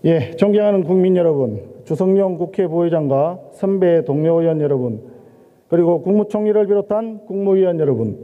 예, 존경하는 국민 여러분, 주성용 국회 부의장과 선배 동료 의원 여러분, 그리고 국무총리를 비롯한 국무위원 여러분,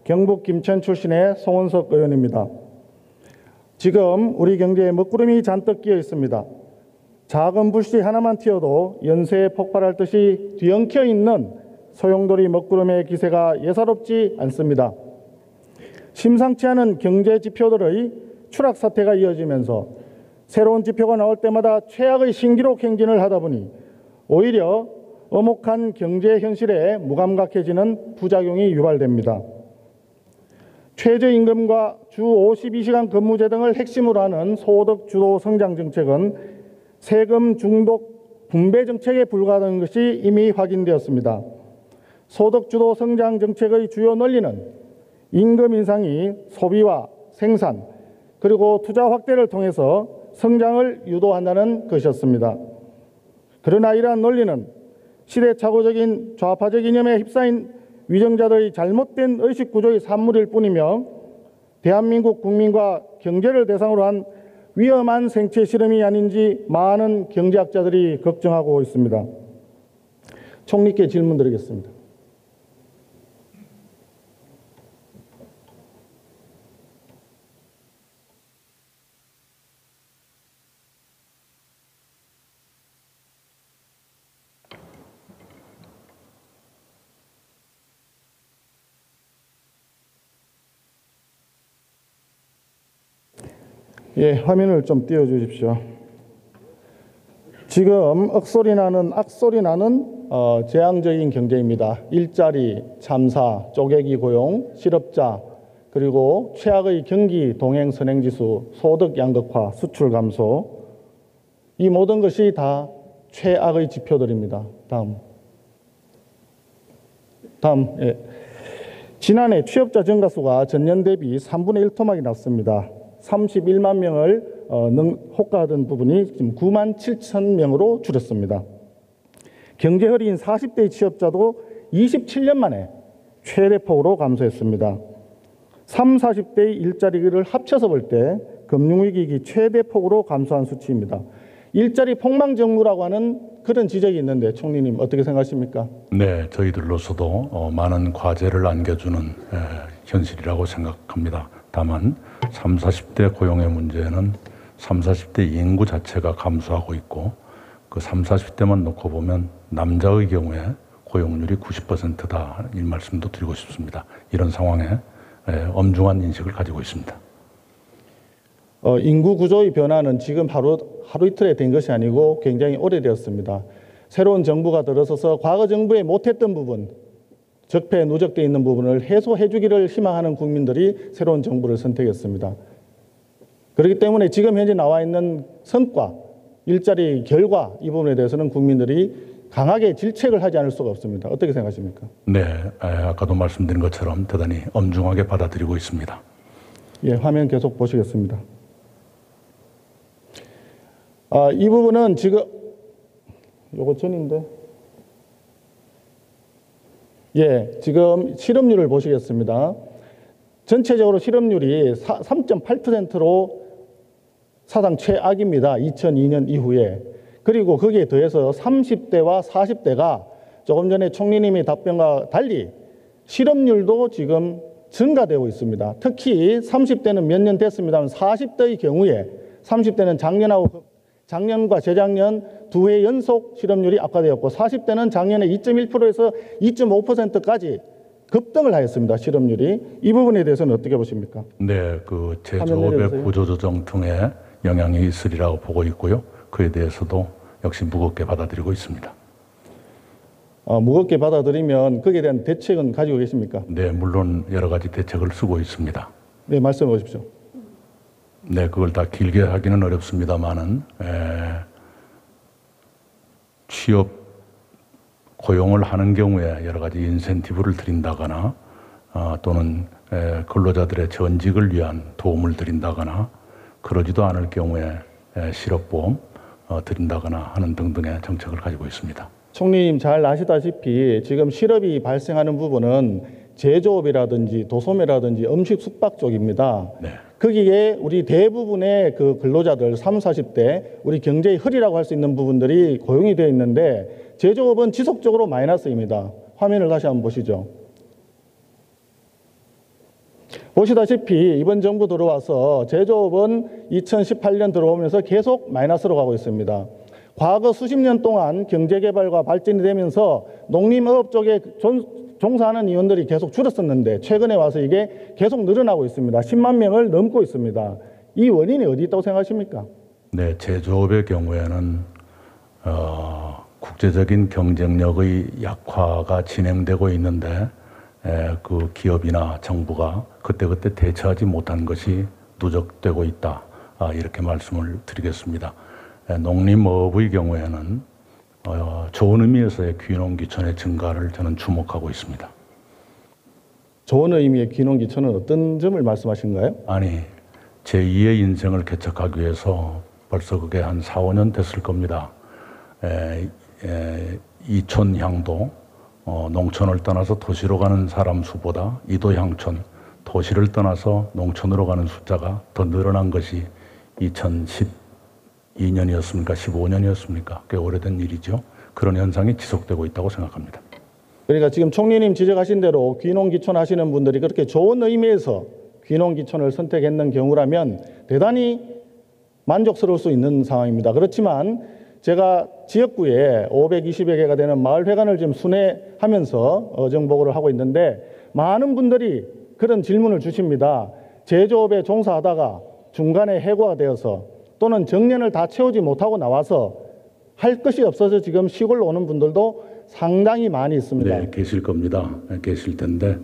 경북 김천 출신의 송원석 의원입니다. 지금 우리 경제에 먹구름이 잔뜩 끼어 있습니다. 작은 불씨 하나만 튀어도 연쇄에 폭발할 듯이 뒤엉켜 있는 소용돌이 먹구름의 기세가 예사롭지 않습니다. 심상치 않은 경제 지표들의 추락 사태가 이어지면서 새로운 지표가 나올 때마다 최악의 신기록 행진을 하다 보니 오히려 엄혹한 경제 현실에 무감각해지는 부작용이 유발됩니다. 최저임금과 주 52시간 근무제 등을 핵심으로 하는 소득 주도 성장 정책은 세금 중독 분배 정책에 불과하다는 것이 이미 확인되었습니다. 소득 주도 성장 정책의 주요 논리는 임금 인상이 소비와 생산 그리고 투자 확대를 통해서 성장을 유도한다는 것이었습니다. 그러나 이러한 논리는 시대착오적인 좌파적 이념에 휩싸인 위정자들의 잘못된 의식구조의 산물일 뿐이며 대한민국 국민과 경제를 대상으로 한 위험한 생체 실험이 아닌지 많은 경제학자들이 걱정하고 있습니다. 총리께 질문 드리겠습니다. 예, 화면을 좀 띄워주십시오. 지금 억소리 나는 악소리 나는 재앙적인 경제입니다. 일자리, 참사, 쪼개기 고용, 실업자, 그리고 최악의 경기 동행 선행지수, 소득 양극화, 수출 감소, 이 모든 것이 다 최악의 지표들입니다. 다음. 예. 지난해 취업자 증가 수가 전년 대비 3분의 1 토막이 났습니다. 31만 명을 호가하던 부분이 지금 9만 7천 명으로 줄었습니다. 경제 허리인 40대 취업자도 27년 만에 최대폭으로 감소했습니다. 30, 40대의 일자리를 합쳐서 볼 때 금융위기 최대폭으로 감소한 수치입니다. 일자리 폭망정부라고 하는 그런 지적이 있는데 총리님 어떻게 생각하십니까? 네, 저희들로서도 많은 과제를 안겨주는 현실이라고 생각합니다. 다만 30, 40대 고용의 문제는 30, 40대 인구 자체가 감소하고 있고 그 30, 40대만 놓고 보면 남자의 경우에 고용률이 90%다 이 말씀도 드리고 싶습니다. 이런 상황에 엄중한 인식을 가지고 있습니다. 인구 구조의 변화는 지금 하루 이틀에 된 것이 아니고 굉장히 오래되었습니다. 새로운 정부가 들어서서 과거 정부에 못했던 부분, 적폐에 누적되어 있는 부분을 해소해 주기를 희망하는 국민들이 새로운 정부를 선택했습니다. 그렇기 때문에 지금 현재 나와 있는 성과, 일자리 결과 이 부분에 대해서는 국민들이 강하게 질책을 하지 않을 수가 없습니다. 어떻게 생각하십니까? 네, 아까도 말씀드린 것처럼 대단히 엄중하게 받아들이고 있습니다. 예, 화면 계속 보시겠습니다. 이 부분은 지금 요거 전인데. 예, 지금 실업률을 보시겠습니다. 전체적으로 실업률이 3.8%로 사상 최악입니다. 2002년 이후에. 그리고 거기에 더해서 30대와 40대가 조금 전에 총리님의 답변과 달리 실업률도 지금 증가되고 있습니다. 특히 30대는 몇 년 됐습니다만 40대의 경우에 30대는 작년과 재작년 2회 연속 실업률이 악화되었고 40대는 작년에 2.1%에서 2.5%까지 급등을 하였습니다. 실업률이. 이 부분에 대해서는 어떻게 보십니까? 네, 그 제조업의 구조조정 등의 영향이 있으리라고 보고 있고요. 그에 대해서도 역시 무겁게 받아들이고 있습니다. 무겁게 받아들이면 거기에 대한 대책은 가지고 계십니까? 네, 물론 여러 가지 대책을 쓰고 있습니다. 네, 말씀해 보십시오. 네, 그걸 다 길게 하기는 어렵습니다만은 취업 고용을 하는 경우에 여러 가지 인센티브를 드린다거나 또는 근로자들의 전직을 위한 도움을 드린다거나 그러지도 않을 경우에 실업보험 드린다거나 하는 등등의 정책을 가지고 있습니다. 총리님 잘 아시다시피 지금 실업이 발생하는 부분은 제조업이라든지 도소매라든지 음식 숙박 쪽입니다. 네. 거기에 우리 대부분의 그 근로자들 30, 40대 우리 경제의 허리라고 할 수 있는 부분들이 고용이 되어 있는데 제조업은 지속적으로 마이너스입니다. 화면을 다시 한번 보시죠. 보시다시피 이번 정부 들어와서 제조업은 2018년 들어오면서 계속 마이너스로 가고 있습니다. 과거 수십 년 동안 경제개발과 발전이 되면서 농림업 쪽에 종사하는 인원들이 계속 줄었었는데 최근에 와서 이게 계속 늘어나고 있습니다. 10만 명을 넘고 있습니다. 이 원인이 어디 있다고 생각하십니까? 네, 제조업의 경우에는 국제적인 경쟁력의 약화가 진행되고 있는데 그 기업이나 정부가 그때그때 대처하지 못한 것이 누적되고 있다. 이렇게 말씀을 드리겠습니다. 농림업의 경우에는 좋은 의미에서의 귀농귀촌의 증가를 저는 주목하고 있습니다. 좋은 의미의 귀농귀촌은 어떤 점을 말씀하신가요? 아니, 제2의 인생을 개척하기 위해서 벌써 그게 한 4, 5년 됐을 겁니다. 이촌향도 농촌을 떠나서 도시로 가는 사람 수보다 이도향촌, 도시를 떠나서 농촌으로 가는 숫자가 더 늘어난 것이 2012년이었습니까? 15년이었습니까? 꽤 오래된 일이죠. 그런 현상이 지속되고 있다고 생각합니다. 그러니까 지금 총리님 지적하신 대로 귀농귀촌 하시는 분들이 그렇게 좋은 의미에서 귀농귀촌을 선택했는 경우라면 대단히 만족스러울 수 있는 상황입니다. 그렇지만 제가 지역구에 520여 개가 되는 마을회관을 지금 순회하면서 정보를 하고 있는데 많은 분들이 그런 질문을 주십니다. 제조업에 종사하다가 중간에 해고가 되어서 또는 정년을 다 채우지 못하고 나와서 할 것이 없어서 지금 시골로 오는 분들도 상당히 많이 있습니다. 네, 계실 겁니다. 계실 텐데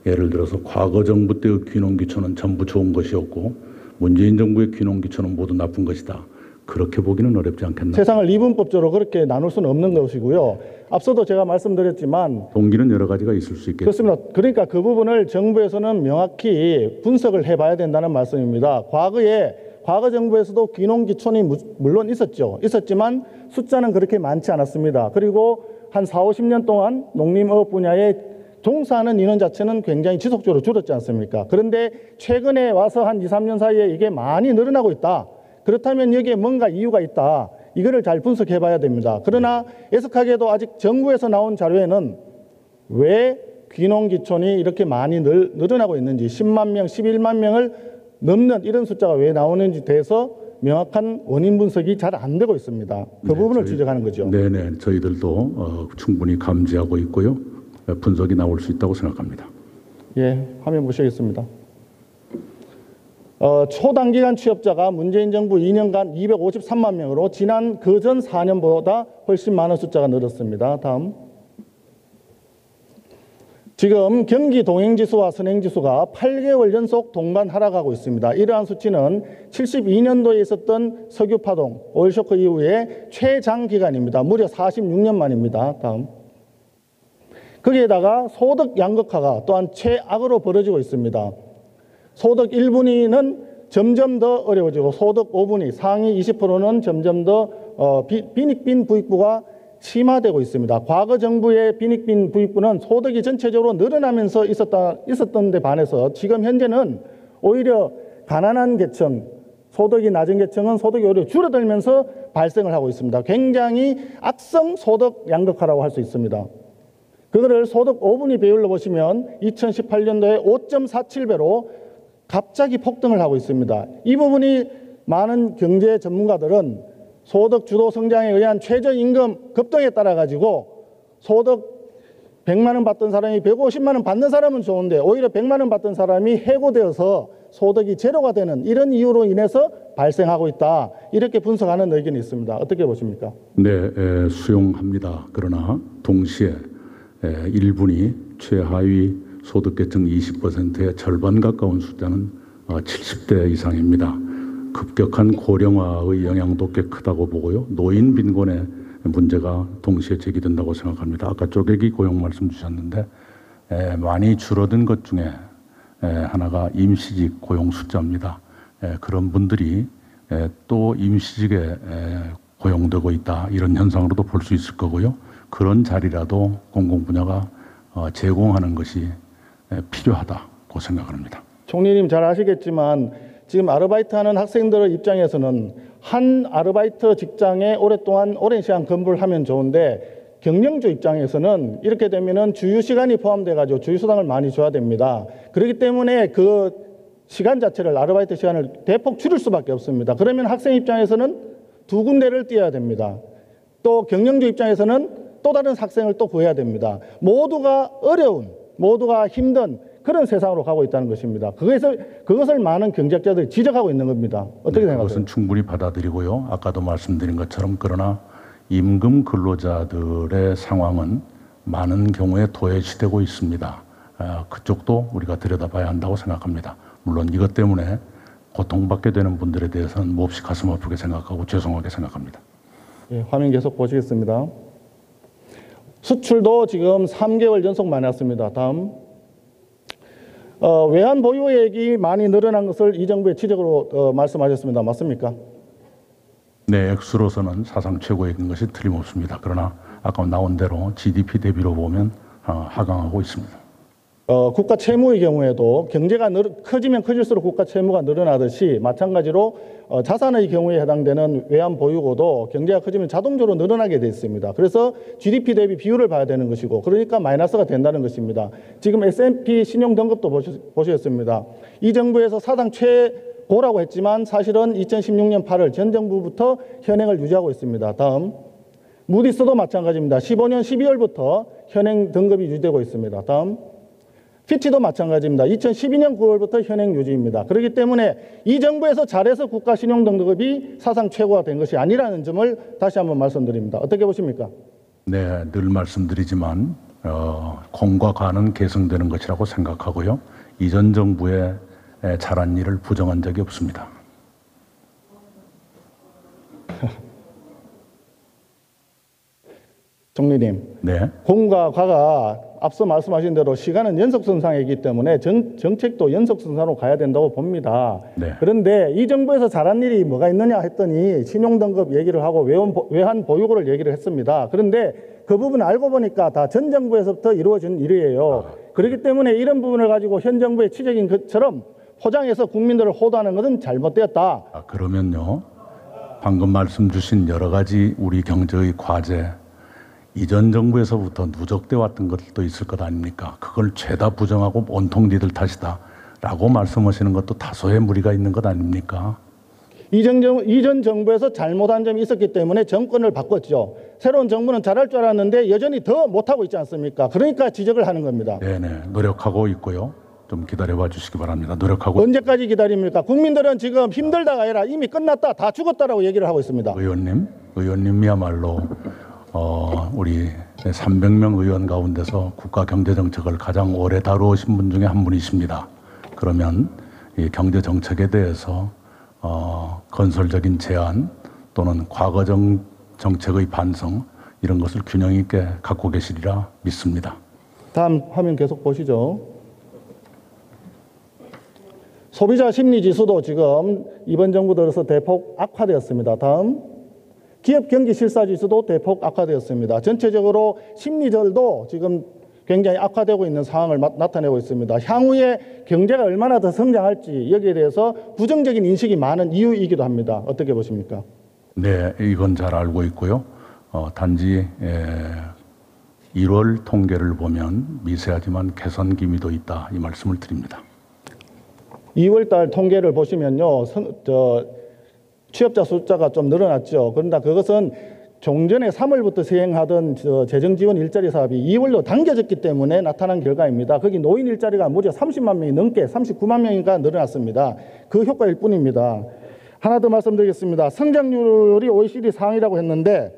예를 들어서 과거 정부 때의 귀농귀촌은 전부 좋은 것이었고 문재인 정부의 귀농귀촌은 모두 나쁜 것이다. 그렇게 보기는 어렵지 않겠나? 세상을 이분법적으로 그렇게 나눌 수는 없는 것이고요. 앞서도 제가 말씀드렸지만 동기는 여러 가지가 있을 수 있겠죠. 그렇습니다. 그러니까 그 부분을 정부에서는 명확히 분석을 해봐야 된다는 말씀입니다. 과거 정부에서도 귀농귀촌이 물론 있었지만 숫자는 그렇게 많지 않았습니다. 그리고 한 4, 50년 동안 농림업 분야에 종사하는 인원 자체는 굉장히 지속적으로 줄었지 않습니까? 그런데 최근에 와서 한 2, 3년 사이에 이게 많이 늘어나고 있다. 그렇다면 여기에 뭔가 이유가 있다. 이거를 잘 분석해 봐야 됩니다. 그러나 애석하게도 아직 정부에서 나온 자료에는 왜 귀농귀촌이 이렇게 많이 늘어나고 있는지 10만 명, 11만 명을 넘는 이런 숫자가 왜 나오는지 대해서 명확한 원인 분석이 잘 안 되고 있습니다. 그 부분을 지적하는 거죠. 네네, 저희들도 충분히 감지하고 있고요. 분석이 나올 수 있다고 생각합니다. 예, 화면 보시겠습니다. 초단기간 취업자가 문재인 정부 2년간 253만 명으로 지난 그전 4년보다 훨씬 많은 숫자가 늘었습니다. 다음. 지금 경기 동행지수와 선행지수가 8개월 연속 동반 하락하고 있습니다. 이러한 수치는 72년도에 있었던 석유파동, 오일쇼크 이후에 최장기간입니다. 무려 46년 만입니다. 다음. 거기에다가 소득 양극화가 또한 최악으로 벌어지고 있습니다. 소득 1분위는 점점 더 어려워지고 소득 5분위, 상위 20%는 점점 더 빈익빈 부익부가 심화되고 있습니다. 과거 정부의 빈익빈 부익부는 소득이 전체적으로 늘어나면서 있었던 데 반해서 지금 현재는 오히려 가난한 계층, 소득이 낮은 계층은 소득이 오히려 줄어들면서 발생을 하고 있습니다. 굉장히 악성 소득 양극화라고 할 수 있습니다. 그거를 소득 5분위 비율로 보시면 2018년도에 5.47배로 갑자기 폭등을 하고 있습니다. 이 부분이 많은 경제 전문가들은 소득 주도 성장에 의한 최저임금 급등에 따라 가지고 소득 100만 원 받던 사람이 150만 원 받는 사람은 좋은데 오히려 100만 원 받던 사람이 해고되어서 소득이 제로가 되는 이런 이유로 인해서 발생하고 있다. 이렇게 분석하는 의견이 있습니다. 어떻게 보십니까? 네, 수용합니다. 그러나 동시에 1분위 최하위 소득계층 20%의 절반 가까운 숫자는 70대 이상입니다. 급격한 고령화의 영향도 꽤 크다고 보고요. 노인 빈곤의 문제가 동시에 제기된다고 생각합니다. 아까 쪼개기 고용 말씀 주셨는데 많이 줄어든 것 중에 하나가 임시직 고용 숫자입니다. 그런 분들이 또 임시직에 고용되고 있다. 이런 현상으로도 볼 수 있을 거고요. 그런 자리라도 공공분야가 제공하는 것이 필요하다고 생각합니다. 총리님 잘 아시겠지만 지금 아르바이트하는 학생들의 입장에서는 한 아르바이트 직장에 오랜 시간 근무를 하면 좋은데 경영주 입장에서는 이렇게 되면은 주휴 시간이 포함돼 가지고 주휴 수당을 많이 줘야 됩니다. 그렇기 때문에 그 시간 자체를 아르바이트 시간을 대폭 줄일 수밖에 없습니다. 그러면 학생 입장에서는 두 군데를 띄어야 됩니다. 또 경영주 입장에서는 또 다른 학생을 또 구해야 됩니다. 모두가 어려운, 모두가 힘든 그런 세상으로 가고 있다는 것입니다. 그것을 많은 경제학자들이 지적하고 있는 겁니다. 어떻게 생각하세요? 그것은 충분히 받아들이고요. 아까도 말씀드린 것처럼 그러나 임금 근로자들의 상황은 많은 경우에 도외시되고 있습니다. 그쪽도 우리가 들여다봐야 한다고 생각합니다. 물론 이것 때문에 고통받게 되는 분들에 대해서는 몹시 가슴 아프게 생각하고 죄송하게 생각합니다. 예, 화면 계속 보시겠습니다. 수출도 지금 3개월 연속 많이 왔습니다. 다음. 외환 보유액이 많이 늘어난 것을 이 정부의 지적으로 말씀하셨습니다. 맞습니까? 네, 액수로서는 사상 최고액인 것이 틀림없습니다. 그러나 아까 나온 대로 GDP 대비로 보면 하강하고 있습니다. 국가 채무의 경우에도 경제가 커지면 커질수록 국가 채무가 늘어나듯이 마찬가지로 자산의 경우에 해당되는 외환 보유고도 경제가 커지면 자동적으로 늘어나게 돼 있습니다. 그래서 GDP 대비 비율을 봐야 되는 것이고 그러니까 마이너스가 된다는 것입니다. 지금 S&P 신용 등급도 보셨습니다. 이 정부에서 사상 최고라고 했지만 사실은 2016년 8월 전 정부부터 현행을 유지하고 있습니다. 다음. 무디스도 마찬가지입니다. 15년 12월부터 현행 등급이 유지되고 있습니다. 다음. 피치도 마찬가지입니다. 2012년 9월부터 현행 유지입니다. 그렇기 때문에 이 정부에서 잘해서 국가 신용 등급이 사상 최고가 된 것이 아니라는 점을 다시 한번 말씀드립니다. 어떻게 보십니까? 네, 늘 말씀드리지만 공과 가는 계승되는 것이라고 생각하고요. 이전 정부의 잘한 일을 부정한 적이 없습니다. 정리님, 네. 공과 과가 앞서 말씀하신 대로 시간은 연속선상이기 때문에 정책도 연속선상으로 가야 된다고 봅니다. 네. 그런데 이 정부에서 잘한 일이 뭐가 있느냐 했더니 신용등급 얘기를 하고 외환 보유고를 얘기를 했습니다. 그런데 그 부분 알고 보니까 다 전 정부에서부터 이루어진 일이에요. 그렇기 때문에 이런 부분을 가지고 현 정부의 취재인 것처럼 포장해서 국민들을 호도하는 것은 잘못되었다. 그러면요. 방금 말씀 주신 여러 가지 우리 경제의 과제 이전 정부에서부터 누적돼 왔던 것들도 있을 것 아닙니까? 그걸 죄다 부정하고 온통 니들 탓이다 라고 말씀하시는 것도 다소의 무리가 있는 것 아닙니까? 이전 정부에서 잘못한 점이 있었기 때문에 정권을 바꿨죠. 새로운 정부는 잘할 줄 알았는데 여전히 더 못하고 있지 않습니까? 그러니까 지적을 하는 겁니다. 네네, 노력하고 있고요. 좀 기다려봐 주시기 바랍니다. 노력하고. 언제까지 기다립니까? 국민들은 지금 힘들다가 아니라 이미 끝났다, 다 죽었다라고 얘기를 하고 있습니다. 의원님이야말로 우리 300명 의원 가운데서 국가 경제 정책을 가장 오래 다루신 분 중에 한 분이십니다. 그러면 이 경제 정책에 대해서 건설적인 제안 또는 과거 정책의 반성 이런 것을 균형 있게 갖고 계시리라 믿습니다. 다음 화면 계속 보시죠. 소비자 심리 지수도 지금 이번 정부 들어서 대폭 악화되었습니다. 다음. 기업 경기 실사 지수도 대폭 악화되었습니다. 전체적으로 심리절도 지금 굉장히 악화되고 있는 상황을 나타내고 있습니다. 향후에 경제가 얼마나 더 성장할지 여기에 대해서 부정적인 인식이 많은 이유이기도 합니다. 어떻게 보십니까? 네, 이건 잘 알고 있고요. 단지 1월 통계를 보면 미세하지만 개선 기미도 있다 이 말씀을 드립니다. 2월 달 통계를 보시면요. 취업자 숫자가 좀 늘어났죠. 그런데 그것은 종전에 3월부터 시행하던 재정지원 일자리 사업이 2월로 당겨졌기 때문에 나타난 결과입니다. 거기 노인 일자리가 무려 30만 명이 넘게 39만 명인가 늘어났습니다. 그 효과일 뿐입니다. 하나 더 말씀드리겠습니다. 성장률이 OECD 상위라고 했는데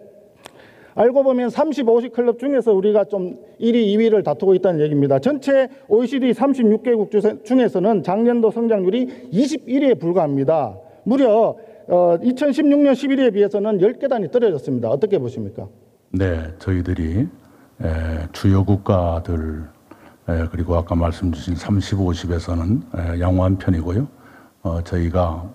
알고 보면 30, 50 클럽 중에서 우리가 좀 1위, 2위를 다투고 있다는 얘기입니다. 전체 OECD 36개국 중에서는 작년도 성장률이 21위에 불과합니다. 무려 2016년 11위에 비해서는 10계단이 떨어졌습니다. 어떻게 보십니까? 네, 저희들이 주요 국가들 그리고 아까 말씀 주신 30, 50에서는 양호한 편이고요. 저희가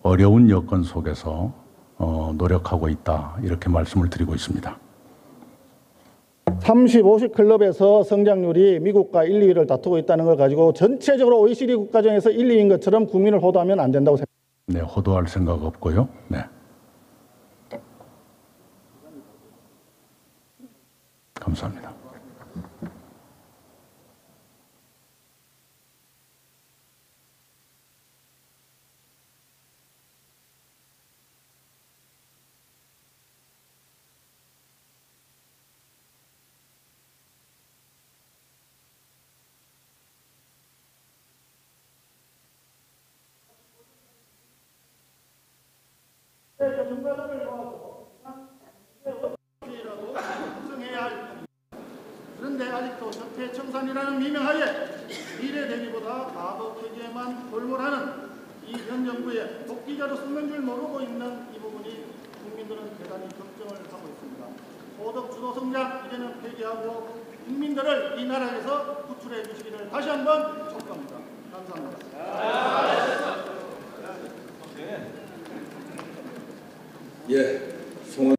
어려운 여건 속에서 노력하고 있다 이렇게 말씀을 드리고 있습니다. 30, 50 클럽에서 성장률이 미국과 1, 2위를 다투고 있다는 걸 가지고 전체적으로 OECD 국가 중에서 1, 2위인 것처럼 국민을 호도하면 안 된다고 생각합니다. 네, 호도할 생각 없고요. 네. 감사합니다. 그런데 아직도 적폐청산이라는 미명하에 미래 대비보다 과거 폐기에만 골몰하는 이 현 정부의 독기자로 숨는 줄 모르고 있는 이 부분이 국민들은 대단히 걱정을 하고 있습니다. 소득 주도 성장 이제는 폐기하고 국민들을 이 나라에서 구출해 주시기를 다시 한번 촉구합니다. 감사합니다. 예, 송원